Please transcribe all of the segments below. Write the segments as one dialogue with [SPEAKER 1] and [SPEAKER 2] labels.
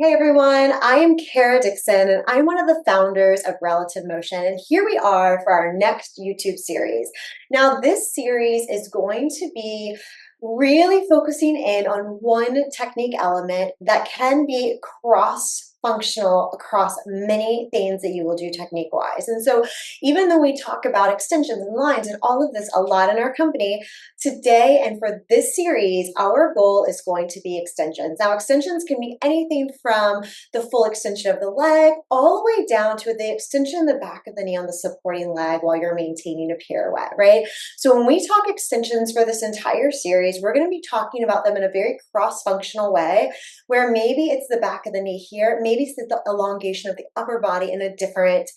[SPEAKER 1] Hey everyone, I am Kara Dixon and I'm one of the founders of Relative Motion. And here we are for our next YouTube series. Now, this series is going to be really focusing in on one technique element that can be cross-functional across many things that you will do technique-wise. And so even though we talk about extensions and lines and all of this a lot in our company, today and for this series, our goal is going to be extensions. Now, extensions can be anything from the full extension of the leg all the way down to the extension in the back of the knee on the supporting leg while you're maintaining a pirouette, right? So when we talk extensions for this entire series, we're going to be talking about them in a very cross-functional way where maybe it's the back of the knee here, maybe it's the elongation of the upper body in a different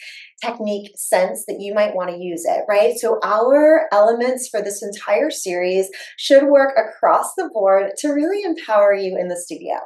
[SPEAKER 1] technique sense that you might want to use it, right? So our elements for this entire series should work across the board to really empower you in the studio.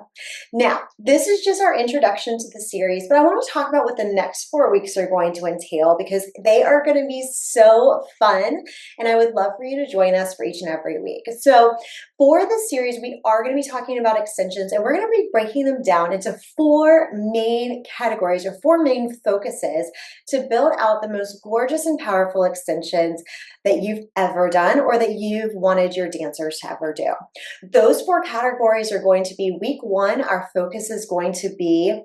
[SPEAKER 1] Now, this is just our introduction to the series, but I want to talk about what the next 4 weeks are going to entail because they are going to be so fun and I would love for you to join us for each and every week. So for this series, we are going to be talking about extensions and we're going to be breaking them down into 4 main categories or 4 main focuses to build out the most gorgeous and powerful extensions that you've ever done or that you've wanted your dancers to ever do. Those 4 categories are going to be week 1, our focus is going to be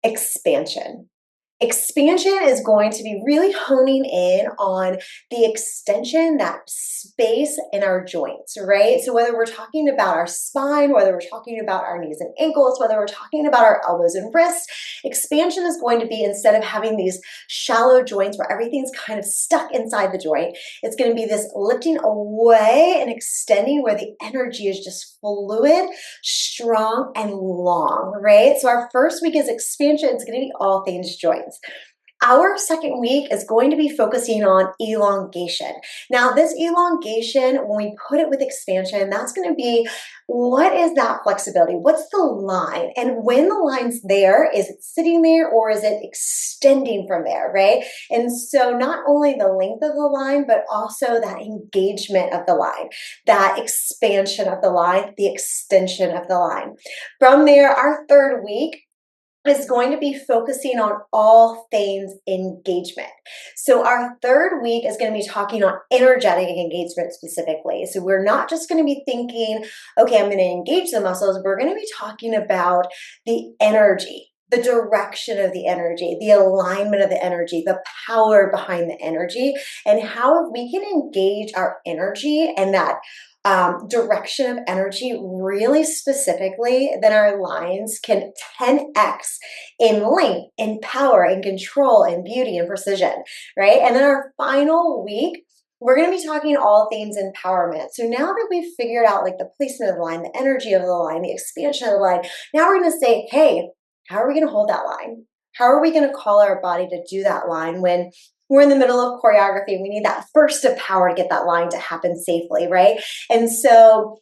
[SPEAKER 1] expansion. Expansion is going to be really honing in on the extension, that space in our joints, right? So whether we're talking about our spine, whether we're talking about our knees and ankles, whether we're talking about our elbows and wrists, expansion is going to be, instead of having these shallow joints where everything's kind of stuck inside the joint, it's going to be this lifting away and extending where the energy is just fluid, strong, and long, right? So our first week is expansion. It's going to be all things joints. Our second week is going to be focusing on elongation. Now, this elongation, when we put it with expansion, that's going to be, what is that flexibility? What's the line? And when the line's there, is it sitting there or is it extending from there, right? And so not only the length of the line, but also that engagement of the line, that expansion of the line, the extension of the line. From there, our third week is going to be focusing on all things engagement. So our third week is going to be talking on energetic engagement specifically. So we're not just going to be thinking, okay, I'm going to engage the muscles. We're going to be talking about the energy, the direction of the energy, the alignment of the energy, the power behind the energy, and how if we can engage our energy and that direction of energy really specifically, then our lines can 10x in length, in power, in control, in beauty, and precision, right? And then our final week, we're going to be talking all things empowerment. So now that we've figured out like the placement of the line, the energy of the line, the expansion of the line, now we're going to say, hey, how are we going to hold that line? How are we going to call our body to do that line when we're in the middle of choreography and we need that burst of power to get that line to happen safely, right? And so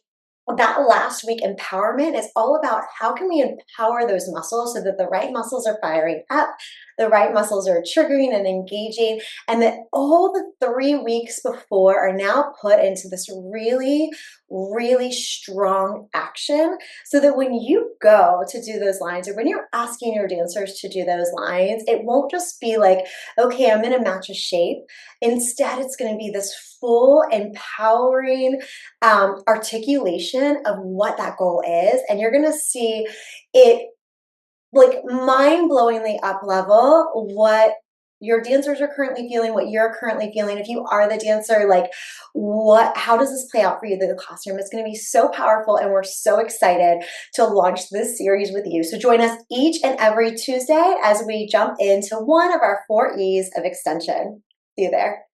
[SPEAKER 1] that last week empowerment is all about how can we empower those muscles so that the right muscles are firing up, the right muscles are triggering and engaging, and that all the 3 weeks before are now put into this really, really strong action so that when you go to do those lines or when you're asking your dancers to do those lines, it won't just be like, okay, I'm going to match a shape. Instead, it's going to be this full empowering articulation of what that goal is. And you're going to see it like mind-blowingly up level what your dancers are currently feeling, what you're currently feeling. If you are the dancer, like how does this play out for you in the classroom? It's going to be so powerful and we're so excited to launch this series with you. So join us each and every Tuesday as we jump into one of our 4 E's of extension. See you there.